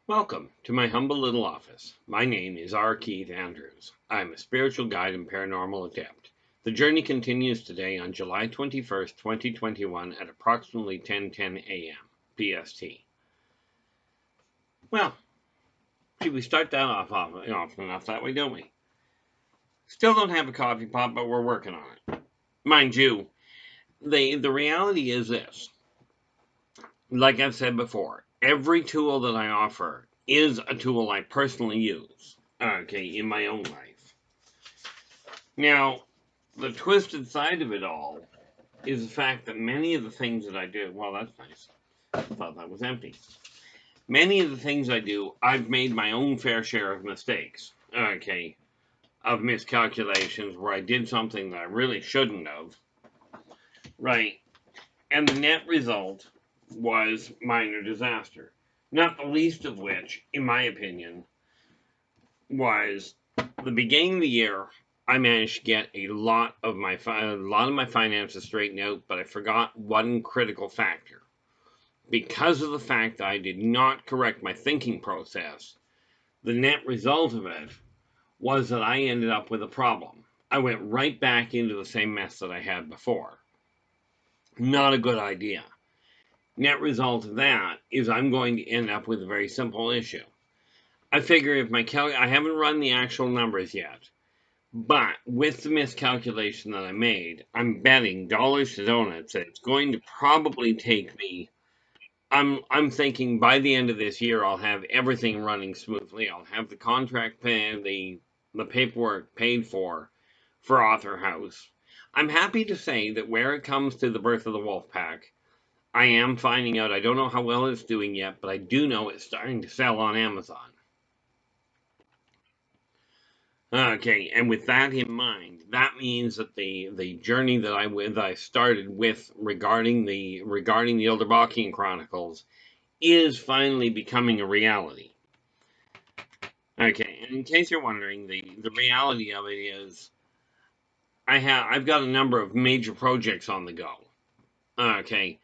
Welcome to my humble little office. My name is R. Keith Andrews. I'm a spiritual guide and paranormal adept. The journey continues today on July 21st, 2021 at approximately 10:10 a.m. PST. Well, see, we start that off often enough that way, don't we? Still don't have a coffee pot, but we're working on it. Mind you, the reality is this. Like I've said before, every tool that I offer is a tool I personally use, in my own life. Now, the twisted side of it all is the fact that many of the things that I do, well, that's nice. I thought that was empty. Many of the things I do, I've made my own fair share of mistakes, of miscalculations where I did something that I really shouldn't have, right? And the net result was minor disaster. Not the least of which, in my opinion, was the beginning of the year. I managed to get a lot of my finances straightened out, but I forgot one critical factor. Because of the fact that I did not correct my thinking process, the net result of it was that I ended up with a problem. I went right back into the same mess that I had before. Not a good idea. Net result of that is I'm going to end up with a very simple issue. I figure if I haven't run the actual numbers yet, but with the miscalculation that I made, I'm betting dollars to donuts that it's going to probably take me. I'm thinking by the end of this year I'll have everything running smoothly. I'll have the contract paid, the paperwork paid for Author House. I'm happy to say that where it comes to the Birth of the Wolf Pack, I am finding out. I don't know how well it's doing yet, but I do know it's starting to sell on Amazon. Okay, and with that in mind, that means that the journey that I started with regarding the Yldrbacian Chronicles is finally becoming a reality. Okay, and in case you're wondering, the reality of it is I've got a number of major projects on the go. Okay,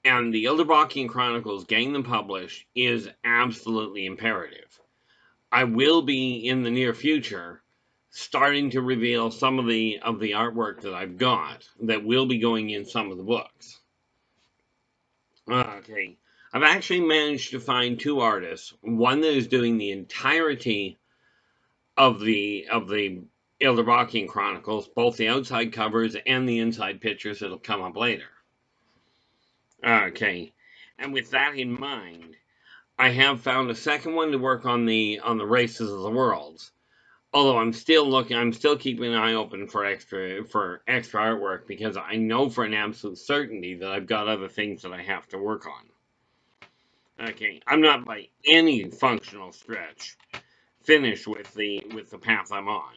and the Yldrbacian Chronicles, getting them published is absolutely imperative. I will be in the near future starting to reveal some of the artwork that I've got that will be going in some of the books. Okay, I've actually managed to find two artists. One that is doing the entirety of the Yldrbacian Chronicles, both the outside covers and the inside pictures that'll come up later. Okay, and with that in mind, I have found a second one to work on the races of the worlds. Although I'm still keeping an eye open for extra artwork because I know for an absolute certainty that I've got other things that I have to work on. Okay, I'm not by any functional stretch finished with the path I'm on.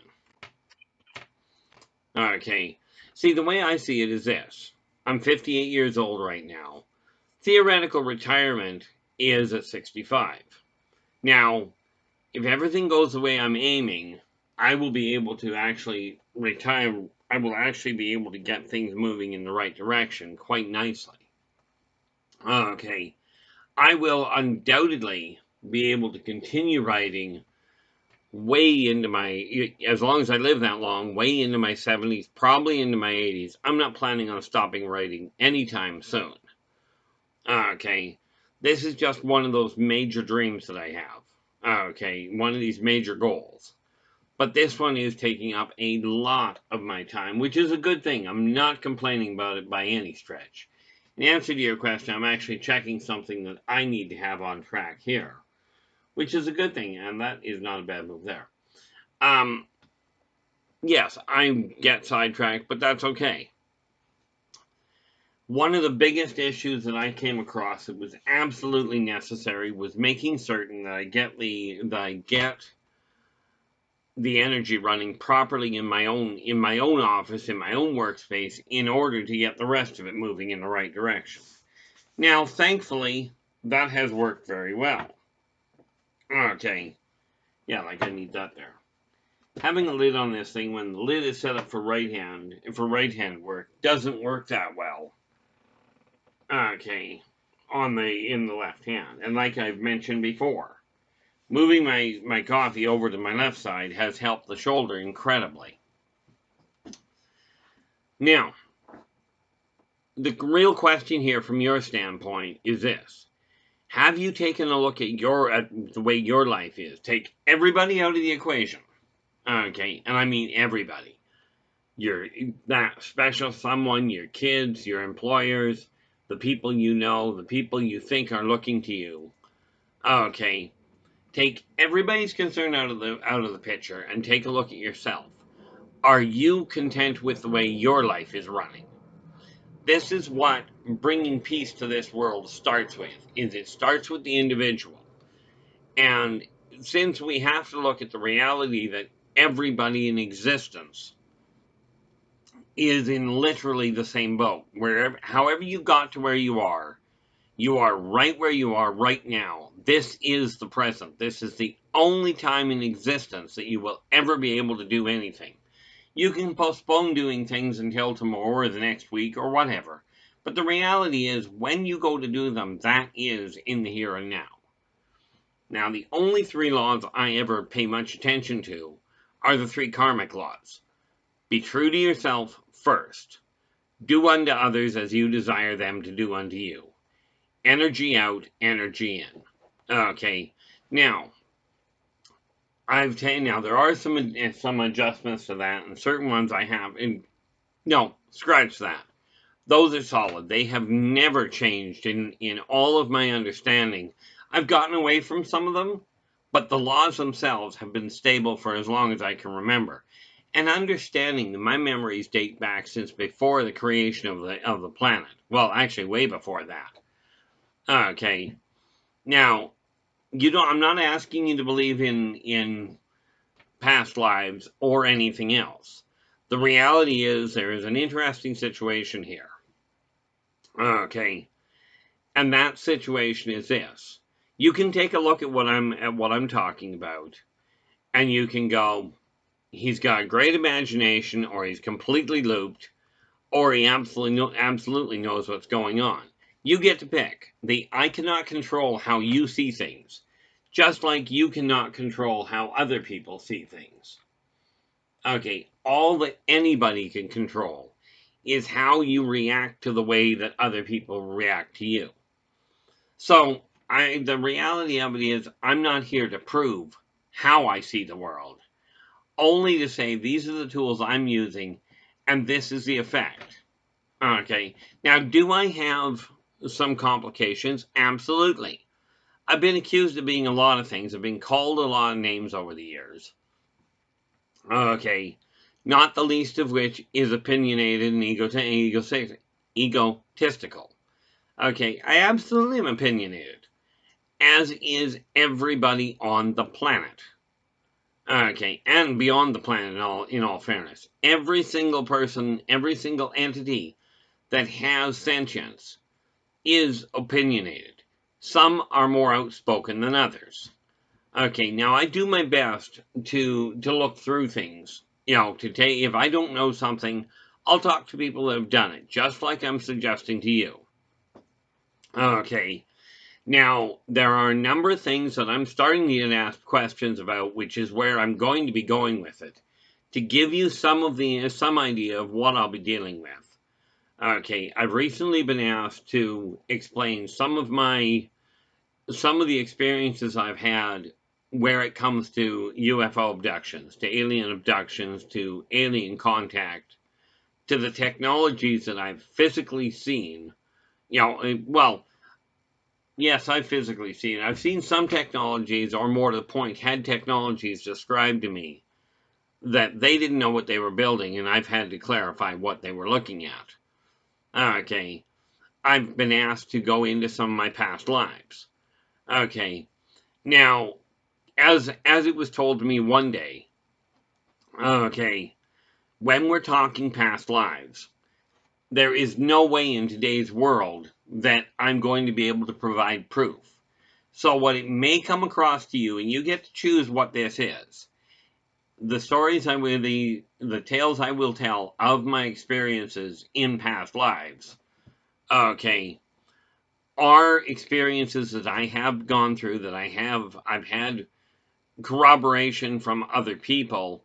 Okay, see, the way I see it is this: I'm 58 years old right now. Theoretical retirement is at 65. Now, if everything goes the way I'm aiming, I will be able to actually retire. I will actually be able to get things moving in the right direction quite nicely. Okay, I will undoubtedly be able to continue writing way into as long as I live that long, way into my 70s, probably into my 80s. I'm not planning on stopping writing anytime soon. Okay, this is just one of those major dreams that I have. Okay, one of these major goals. But this one is taking up a lot of my time, which is a good thing. I'm not complaining about it by any stretch. In answer to your question, I'm actually checking something that I need to have on track here, which is a good thing, and that is not a bad move there. Yes, I get sidetracked, but that's okay. One of the biggest issues that I came across that was absolutely necessary was making certain that I get the energy running properly in my own office, in my own workspace, in order to get the rest of it moving in the right direction. Now, thankfully, that has worked very well. Okay, yeah, like I need that there. Having a lid on this thing when the lid is set up for right hand work doesn't work that well. Okay, in the left hand, and like I've mentioned before, Moving my coffee over to my left side has helped the shoulder incredibly. Now, the real question here from your standpoint is this. Have you taken a look at the way your life is? Take everybody out of the equation. Okay, and I mean everybody. That special someone, your kids, your employers, the people you know, the people you think are looking to you. Okay, take everybody's concern out of the picture and take a look at yourself. Are you content with the way your life is running? This is what bringing peace to this world starts with. It starts with the individual. And since we have to look at the reality that everybody in existence is in literally the same boat, however you got to where you are right where you are right now. This is the present. This is the only time in existence that you will ever be able to do anything. You can postpone doing things until tomorrow or the next week or whatever. But the reality is, when you go to do them, that is in the here and now. Now, the only 3 laws I ever pay much attention to are the 3 karmic laws. Be true to yourself first. Do unto others as you desire them to do unto you. Energy out, energy in. Okay, now, there are some adjustments to that, and certain ones I have, and no, scratch that. Those are solid. They have never changed in all of my understanding. I've gotten away from some of them, but the laws themselves have been stable for as long as I can remember. And understanding that my memories date back since before the creation of the planet. Well, actually, way before that. Okay. Now, I'm not asking you to believe in past lives or anything else. The reality is there is an interesting situation here. Okay. And that situation is this. You can take a look at what I'm talking about, and you can go, he's got a great imagination, or he's completely looped, or he absolutely knows what's going on. You get to pick. I cannot control how you see things, just like you cannot control how other people see things. Okay, all that anybody can control is how you react to the way that other people react to you. So, the reality of it is, I'm not here to prove how I see the world, only to say these are the tools I'm using, and this is the effect. Okay, now, do I have some complications? Absolutely. I've been accused of being a lot of things. I've been called a lot of names over the years. Okay, not the least of which is opinionated and egotistical. Okay, I absolutely am opinionated, as is everybody on the planet. Okay, and beyond the planet, in all fairness. Every single person, every single entity that has sentience is opinionated. Some are more outspoken than others. Okay, now I do my best to look through things. If I don't know something, I'll talk to people that have done it, just like I'm suggesting to you. Okay, now there are a number of things that I'm starting to get asked questions about, which is where I'm going to be going with it, to give you some idea of what I'll be dealing with. Okay, I've recently been asked to explain some of the experiences I've had where it comes to UFO abductions, to alien abductions, to alien contact, to the technologies that I've physically seen. Well, yes, I've physically seen it. I've seen some technologies, or more to the point, had technologies described to me that they didn't know what they were building, and I've had to clarify what they were looking at. Okay, I've been asked to go into some of my past lives. Okay, now, as it was told to me one day, okay, when we're talking past lives, there is no way in today's world that I'm going to be able to provide proof. So what it may come across to you, and you get to choose what this is. The tales I will tell of my experiences in past lives, okay, are experiences that I have gone through, that I've had corroboration from other people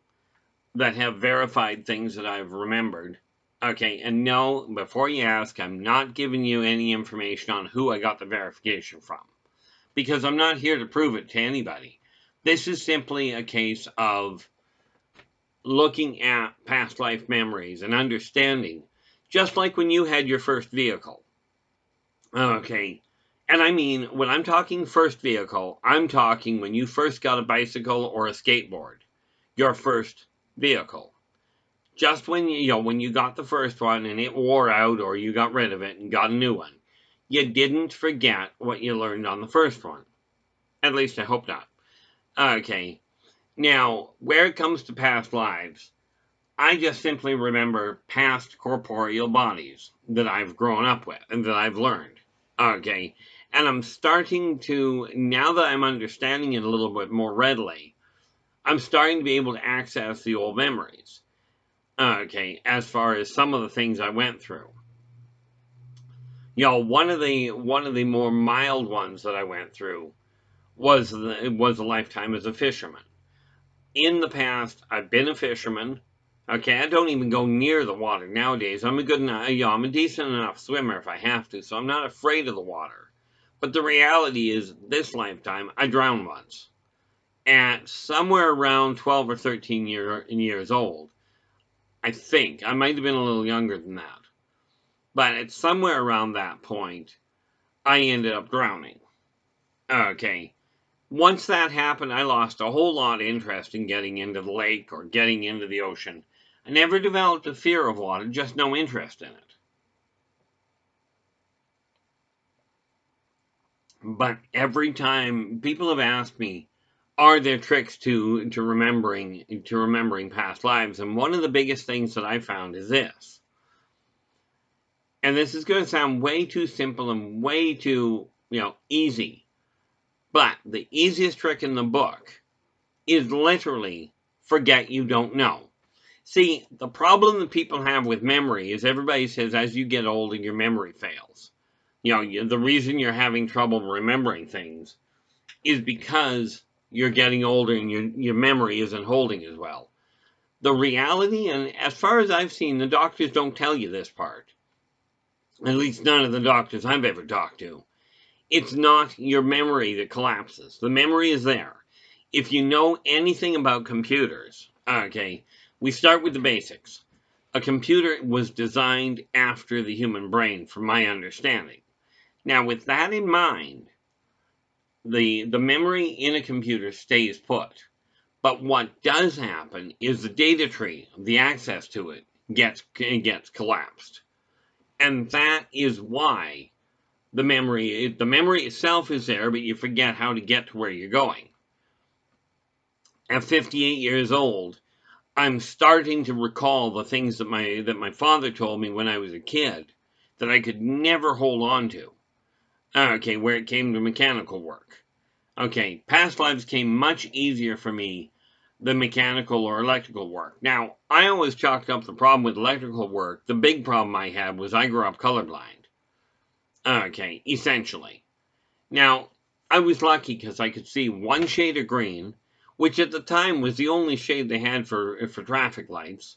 that have verified things that I've remembered. Okay, and no, before you ask, I'm not giving you any information on who I got the verification from, because I'm not here to prove it to anybody. This is simply a case of looking at past life memories and understanding, just like when you had your first vehicle. Okay, and I mean, when I'm talking first vehicle, I'm talking when you first got a bicycle or a skateboard, your first vehicle. Just when when you got the first one and it wore out, or you got rid of it and got a new one, you didn't forget what you learned on the first one. At least I hope not. Okay, now where it comes to past lives, I just simply remember past corporeal bodies that I've grown up with and that I've learned. Okay, and I'm starting to, now that I'm understanding it a little bit more readily, I'm starting to be able to access the old memories. Okay, as far as some of the things I went through. One of the more mild ones that I went through was a lifetime as a fisherman. In the past, I've been a fisherman. Okay, I don't even go near the water nowadays. I'm I'm a decent enough swimmer if I have to, so I'm not afraid of the water. But the reality is, this lifetime, I drowned once. At somewhere around 12 or 13 years old. I think. I might have been a little younger than that. But at somewhere around that point, I ended up drowning. Okay. Once that happened, I lost a whole lot of interest in getting into the lake or getting into the ocean. I never developed a fear of water, just no interest in it. But every time people have asked me, are there tricks to remembering past lives? And one of the biggest things that I found is this. And this is going to sound way too simple and way too, easy. But the easiest trick in the book is literally forget you don't know. See, the problem that people have with memory is everybody says as you get older, your memory fails. The reason you're having trouble remembering things is because you're getting older and your memory isn't holding as well. The reality, and as far as I've seen, the doctors don't tell you this part. At least none of the doctors I've ever talked to. It's not your memory that collapses. The memory is there. If you know anything about computers, okay, we start with the basics. A computer was designed after the human brain, from my understanding. Now, with that in mind, the memory in a computer stays put. But what does happen is the data tree, the access to it, gets collapsed. And that is why the memory itself is there, but you forget how to get to where you're going. At 58 years old, I'm starting to recall the things that my father told me when I was a kid that I could never hold on to. Okay, where it came to mechanical work. Okay, past lives came much easier for me than mechanical or electrical work. Now, I always chalked up the problem with electrical work. The big problem I had was I grew up colorblind. Okay, essentially. Now, I was lucky because I could see one shade of green, which at the time was the only shade they had for traffic lights,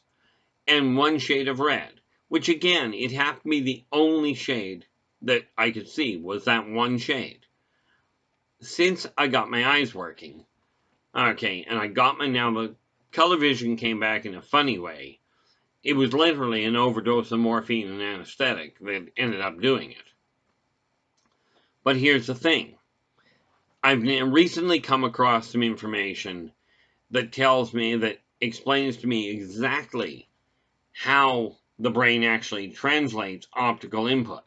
and one shade of red, which again, it happened to be the only shade that I could see was that one shade. Since I got my eyes working, okay, and now the color vision came back in a funny way. It was literally an overdose of morphine and anesthetic that ended up doing it. But here's the thing. I've recently come across some information that explains to me exactly how the brain actually translates optical input,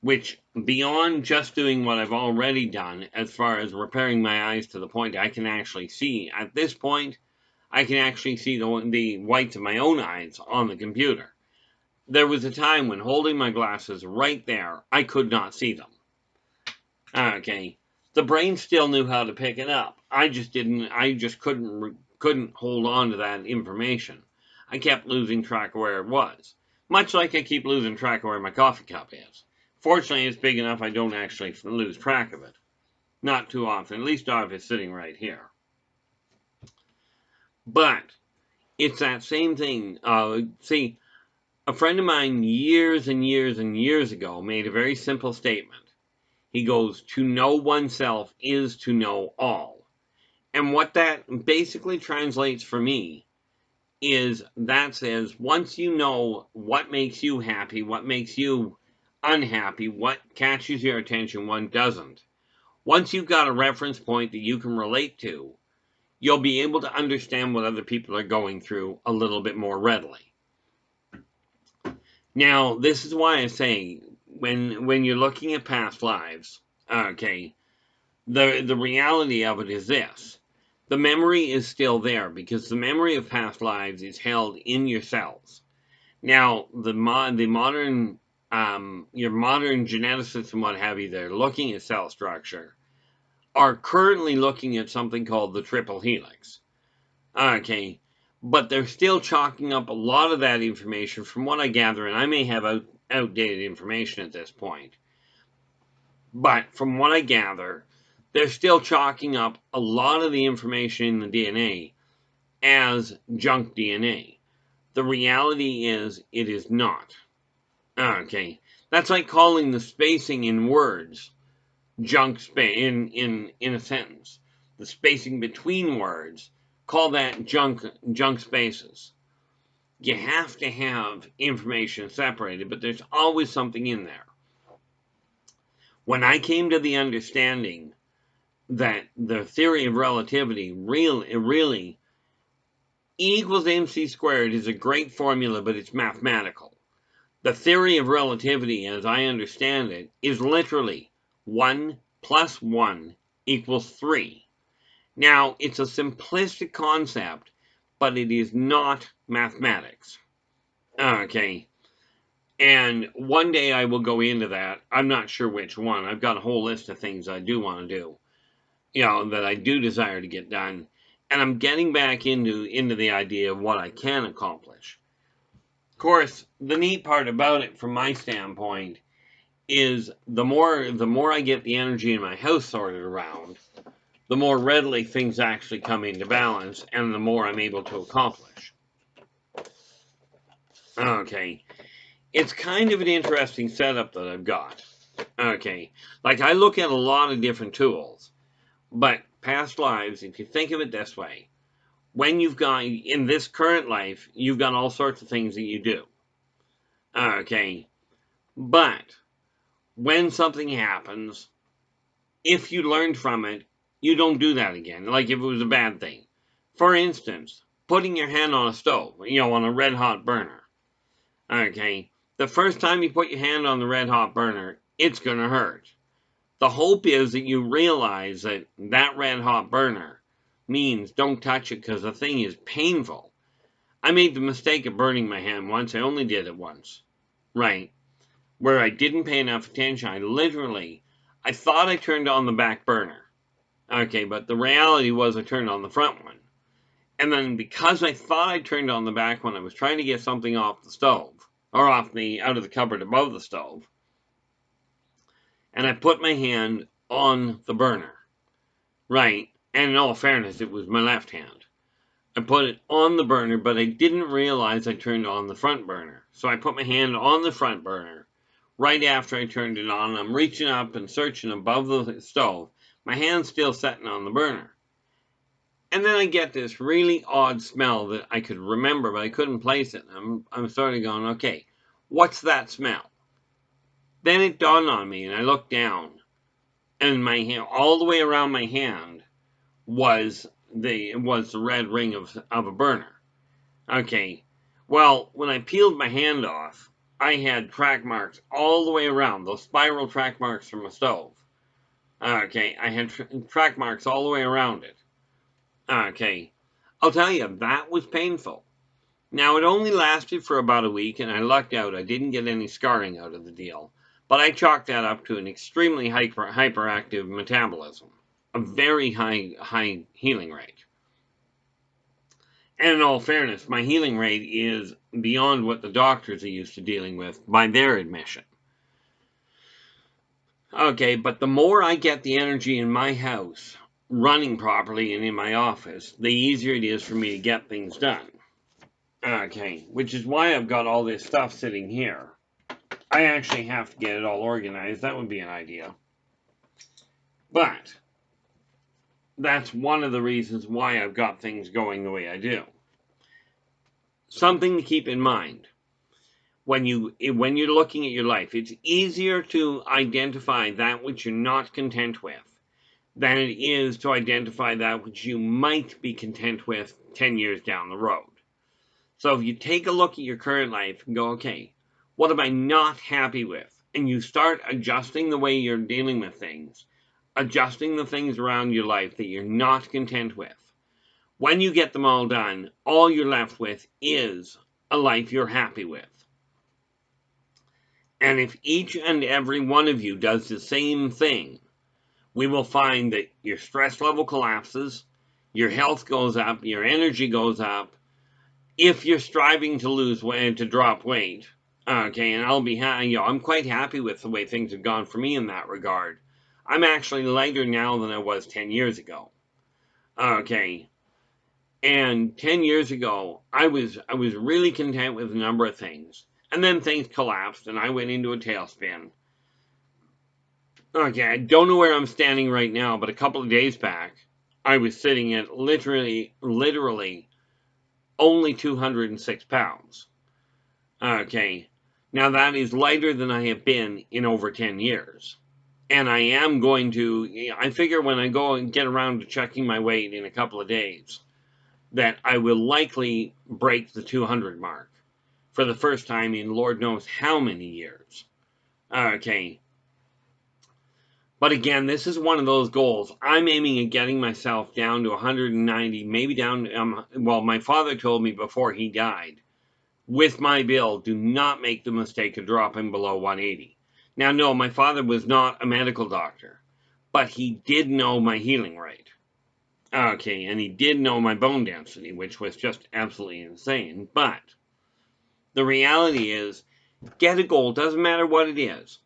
which, beyond just doing what I've already done as far as repairing my eyes to the point I can actually see, at this point, I can actually see the whites of my own eyes on the computer. There was a time when holding my glasses right there, I could not see them. Okay. The brain still knew how to pick it up. I just couldn't hold on to that information. I kept losing track of where it was. Much like I keep losing track of where my coffee cup is. Fortunately, it's big enough I don't actually lose track of it. Not too often, at least if it's sitting right here. But it's that same thing. See, a friend of mine years and years and years ago made a very simple statement. He goes, to know oneself is to know all. And what that basically translates for me is that says once you know what makes you happy, what makes you unhappy, what catches your attention, what doesn't. Once you've got a reference point that you can relate to, you'll be able to understand what other people are going through a little bit more readily. Now, this is why I say when you're looking at past lives, okay, the reality of it is this. The memory is still there because the memory of past lives is held in your cells. Now, the modern your modern geneticists and what have you, they're looking at cell structure, are currently looking at something called the triple helix. Okay, but they're still chalking up a lot of that information from what I gather, and I may have outdated information at this point. But from what I gather, they're still chalking up a lot of the information in the DNA as junk DNA. The reality is it is not. Okay, that's like calling the spacing in words junk in a sentence. The spacing between words, call that junk spaces. You have to have information separated, but there's always something in there. When I came to the understanding that the theory of relativity really E equals mc squared is a great formula, but it's mathematical. The theory of relativity, as I understand it, is literally 1 plus 1 equals 3. Now, it's a simplistic concept, but it is not mathematics. Okay. And one day I will go into that. I'm not sure which one. I've got a whole list of things I do want to do, that I do desire to get done. And I'm getting back into the idea of what I can accomplish. Of course, the neat part about it from my standpoint is the more I get the energy in my house sorted around, the more readily things actually come into balance and the more I'm able to accomplish. Okay. It's kind of an interesting setup that I've got. Okay. Like I look at a lot of different tools, but past lives, if you think of it this way, when you've got, in this current life, you've got all sorts of things that you do. Okay. But when something happens, if you learned from it, you don't do that again. Like if it was a bad thing. For instance, putting your hand on a stove, on a red hot burner. Okay. The first time you put your hand on the red hot burner, it's going to hurt. The hope is that you realize that that red hot burner means don't touch it because the thing is painful. I made the mistake of burning my hand once. I only did it once. Right. Where I didn't pay enough attention. I thought I turned on the back burner. Okay, but the reality was I turned on the front one. And then because I thought I turned on the back one, I was trying to get something off the stove. Or out of the cupboard above the stove. And I put my hand on the burner. Right. And in all fairness, it was my left hand. I put it on the burner, but I didn't realize I turned on the front burner. So I put my hand on the front burner right after I turned it on. I'm reaching up and searching above the stove. My hand's still sitting on the burner. And then I get this really odd smell that I could remember, but I couldn't place it. I'm sort of going, okay, what's that smell? Then it dawned on me, and I looked down, and my hand, all the way around my hand, was the red ring of a burner. Okay, well, when I peeled my hand off, I had track marks all the way around, those spiral track marks from a stove. Okay, I had track marks all the way around it. Okay, I'll tell you, that was painful. Now, it only lasted for about a week, and I lucked out. I didn't get any scarring out of the deal. But I chalked that up to an extremely hyperactive metabolism. A very high healing rate. And in all fairness, my healing rate is beyond what the doctors are used to dealing with by their admission. Okay, but the more I get the energy in my house running properly and in my office, the easier it is for me to get things done. Okay, which is why I've got all this stuff sitting here. I actually have to get it all organized. That would be an idea. But that's one of the reasons why I've got things going the way I do. Something to keep in mind. When you're looking at your life, it's easier to identify that which you're not content with than it is to identify that which you might be content with 10 years down the road. So if you take a look at your current life and go, okay, what am I not happy with? And you start adjusting the way you're dealing with things, adjusting the things around your life that you're not content with. When you get them all done, all you're left with is a life you're happy with. And if each and every one of you does the same thing, we will find that your stress level collapses, your health goes up, your energy goes up. If you're striving to lose weight, to drop weight, okay, and I'm quite happy with the way things have gone for me in that regard. I'm actually lighter now than I was 10 years ago. Okay, and 10 years ago, I was really content with a number of things, and then things collapsed, and I went into a tailspin. Okay, I don't know where I'm standing right now, but a couple of days back, I was sitting at literally only 206 pounds. Okay, now that is lighter than I have been in over 10 years. And I am going to, I figure when I go and get around to checking my weight in a couple of days, that I will likely break the 200 mark for the first time in Lord knows how many years. Okay. But again, this is one of those goals. I'm aiming at getting myself down to 190, maybe down, well, my father told me before he died, with my build, do not make the mistake of dropping below 180. Now, no, my father was not a medical doctor, but he did know my healing rate. Okay, and he did know my bone density, which was just absolutely insane. But the reality is, get a goal, doesn't matter what it is.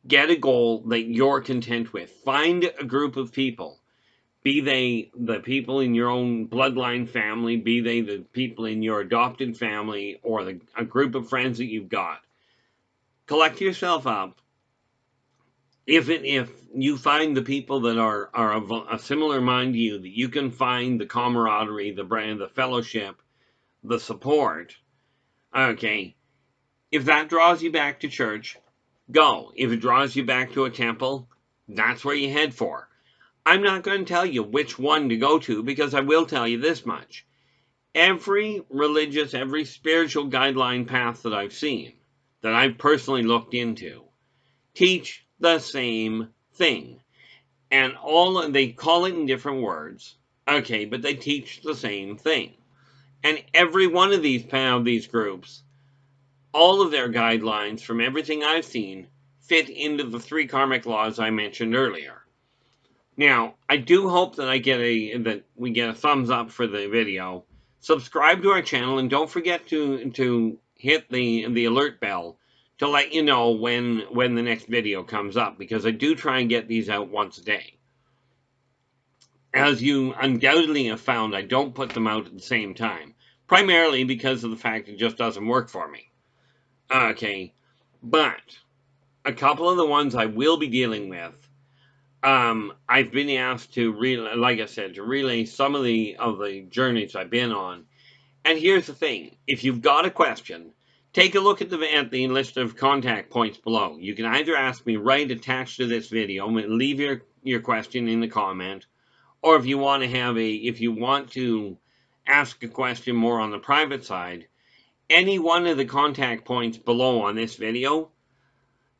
Get a goal that you're content with. Find a group of people, be they the people in your own bloodline family, be they the people in your adopted family, or a group of friends that you've got. Collect yourself up. If you find the people that are of a similar mind to you, that you can find the camaraderie, the fellowship, the support, okay, if that draws you back to church, go. If it draws you back to a temple, that's where you head for. I'm not going to tell you which one to go to, because I will tell you this much. Every religious, every spiritual guideline path that I've seen, that I've personally looked into, teach the same thing. And they call it in different words, okay, but they teach the same thing. And every one of these groups, all of their guidelines, from everything I've seen, fit into the 3 karmic laws I mentioned earlier. Now, I do hope that we get a thumbs up for the video. Subscribe to our channel, and don't forget to hit the alert bell to let you know when the next video comes up, because I do try and get these out once a day. As you undoubtedly have found, I don't put them out at the same time, primarily because of the fact it just doesn't work for me. Okay, but a couple of the ones I will be dealing with, I've been asked to relay some of the journeys I've been on. And here's the thing: if you've got a question, take a look at the list of contact points below. You can either ask me right attached to this video, leave your question in the comment, or if you want to ask a question more on the private side, any one of the contact points below on this video,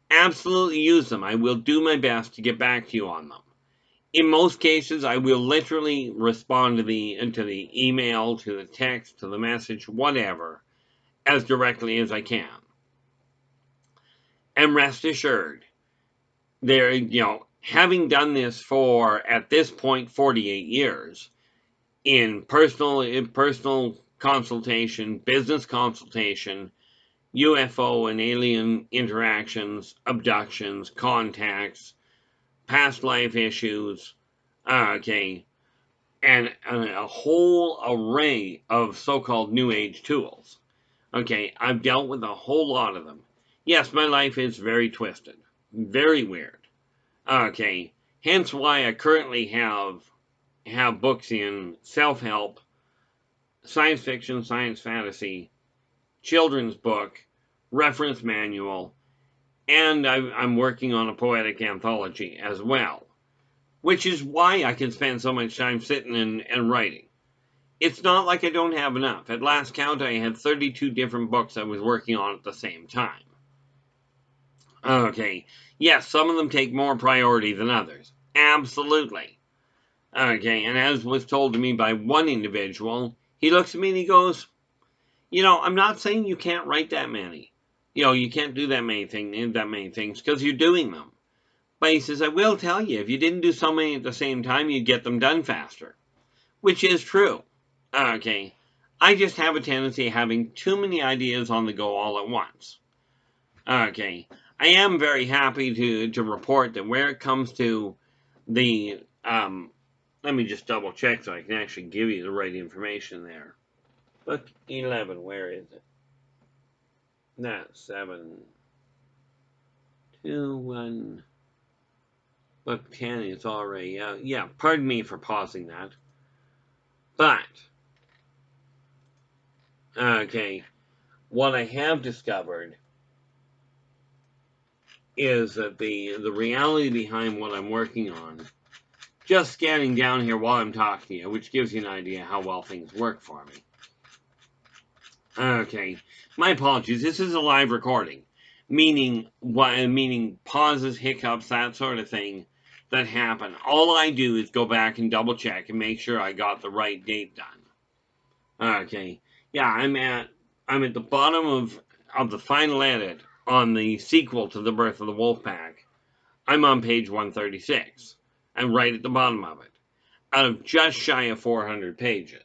absolutely use them. I will do my best to get back to you on them. In most cases, I will literally respond to the email, to the text, to the message, whatever, as directly as I can. And rest assured, having done this for, at this point, 48 years, in personal consultation, business consultation, UFO and alien interactions, abductions, contacts, past life issues, okay, and a whole array of so-called New Age tools. Okay, I've dealt with a whole lot of them. Yes, my life is very twisted, very weird. Okay, hence why I currently have books in self-help, science fiction, science fantasy, children's book, reference manual, and I'm working on a poetic anthology as well, which is why I can spend so much time sitting and writing. It's not like I don't have enough. At last count, I had 32 different books I was working on at the same time. Okay, yes, some of them take more priority than others. Absolutely. Okay, and as was told to me by one individual, he looks at me and he goes, I'm not saying you can't write that many. You can't do that many things because you're doing them. But he says, I will tell you, if you didn't do so many at the same time, you'd get them done faster. Which is true. Okay. I just have a tendency of having too many ideas on the go all at once. Okay. I am very happy to report that where it comes to the, let me just double check so I can actually give you the right information there. Book 11, where is it? That's 7, 2, 1. Book 10 is already out. Yeah, pardon me for pausing that. But, okay, what I have discovered is that the reality behind what I'm working on, just scanning down here while I'm talking to you, which gives you an idea how well things work for me. Okay, my apologies. This is a live recording, meaning pauses, hiccups, that sort of thing that happen. All I do is go back and double check and make sure I got the right date done. Okay, yeah, I'm at the bottom of the final edit on the sequel to The Birth of the Wolfpack. I'm on page 136. I'm right at the bottom of it, out of just shy of 400 pages.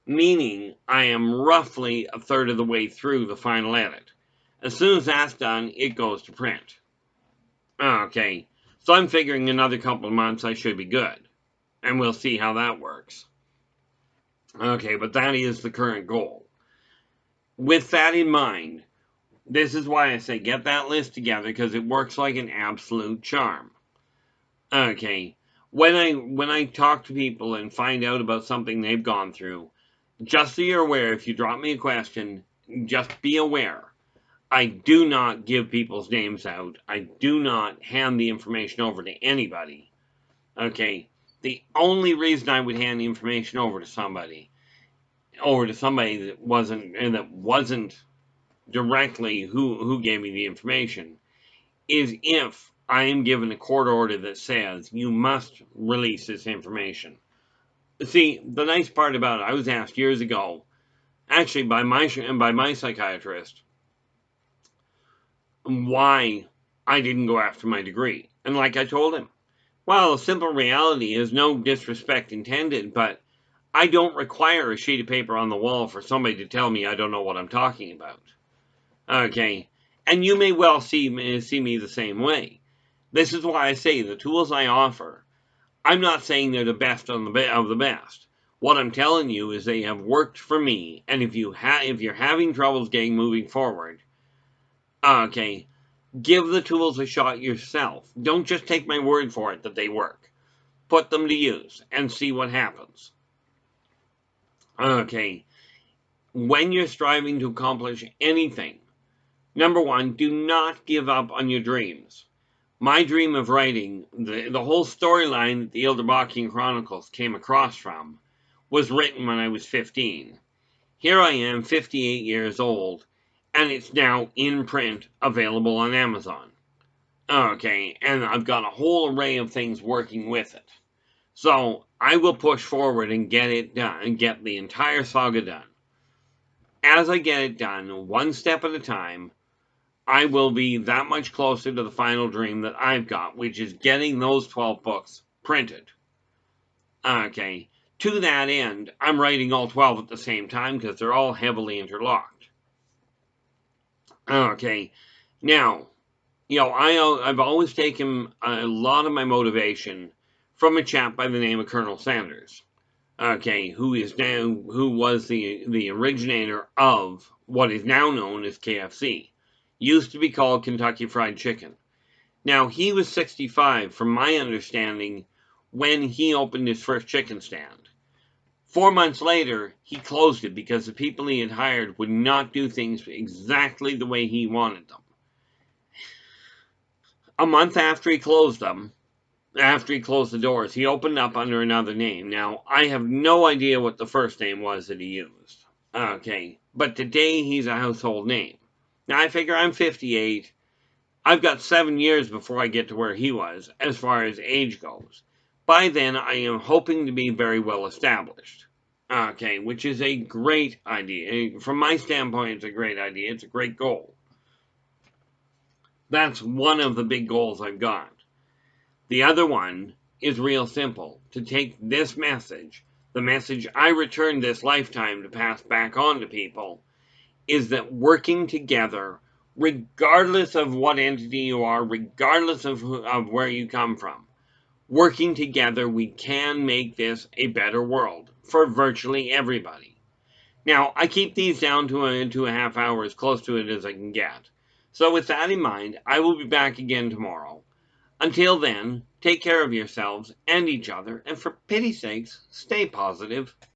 Meaning I am roughly a third of the way through the final edit. As soon as that's done, it goes to print. Okay, so I'm figuring another couple of months I should be good. And we'll see how that works. Okay, but that is the current goal. With that in mind, this is why I say get that list together, because it works like an absolute charm. Okay, when I talk to people and find out about something they've gone through, just so you're aware, if you drop me a question, just be aware. I do not give people's names out. I do not hand the information over to anybody. Okay? The only reason I would hand the information over to somebody that wasn't directly who gave me the information, is if I am given a court order that says you must release this information. See, the nice part about it, I was asked years ago, actually by my psychiatrist, why I didn't go after my degree. And like I told him, well, the simple reality is, no disrespect intended, but I don't require a sheet of paper on the wall for somebody to tell me I don't know what I'm talking about. Okay, and you may well see me the same way. This is why I say the tools I offer, I'm not saying they're the best of the best. What I'm telling you is they have worked for me, and if you're having troubles moving forward, okay, give the tools a shot yourself. Don't just take my word for it that they work. Put them to use and see what happens. Okay, when you're striving to accomplish anything, number one, do not give up on your dreams. My dream of writing, the whole storyline that the Yldrbacian Chronicles came across from, was written when I was 15. Here I am, 58 years old, and it's now in print, available on Amazon. Okay, and I've got a whole array of things working with it. So I will push forward and get it done, and get the entire saga done. As I get it done, one step at a time, I will be that much closer to the final dream that I've got, which is getting those 12 books printed. Okay, to that end, I'm writing all 12 at the same time because they're all heavily interlocked. Okay, now, I've always taken a lot of my motivation from a chap by the name of Colonel Sanders. okay, who was the originator of what is now known as KFC. Used to be called Kentucky Fried Chicken. Now, he was 65, from my understanding, when he opened his first chicken stand. 4 months later, he closed it because the people he had hired would not do things exactly the way he wanted them. A month after he closed them, after he closed the doors, he opened up under another name. Now, I have no idea what the first name was that he used. Okay, but today he's a household name. Now, I figure I'm 58. I've got 7 years before I get to where he was, as far as age goes. By then, I am hoping to be very well established. Okay, which is a great idea. From my standpoint, it's a great idea. It's a great goal. That's one of the big goals I've got. The other one is real simple. To take this message, the message I returned this lifetime to pass back on to people, is that working together, regardless of what entity you are, regardless of where you come from, working together, we can make this a better world for virtually everybody. Now, I keep these down to a 2.5 hours, as close to it as I can get. So with that in mind, I will be back again tomorrow. Until then, take care of yourselves and each other, and for pity's sakes, stay positive.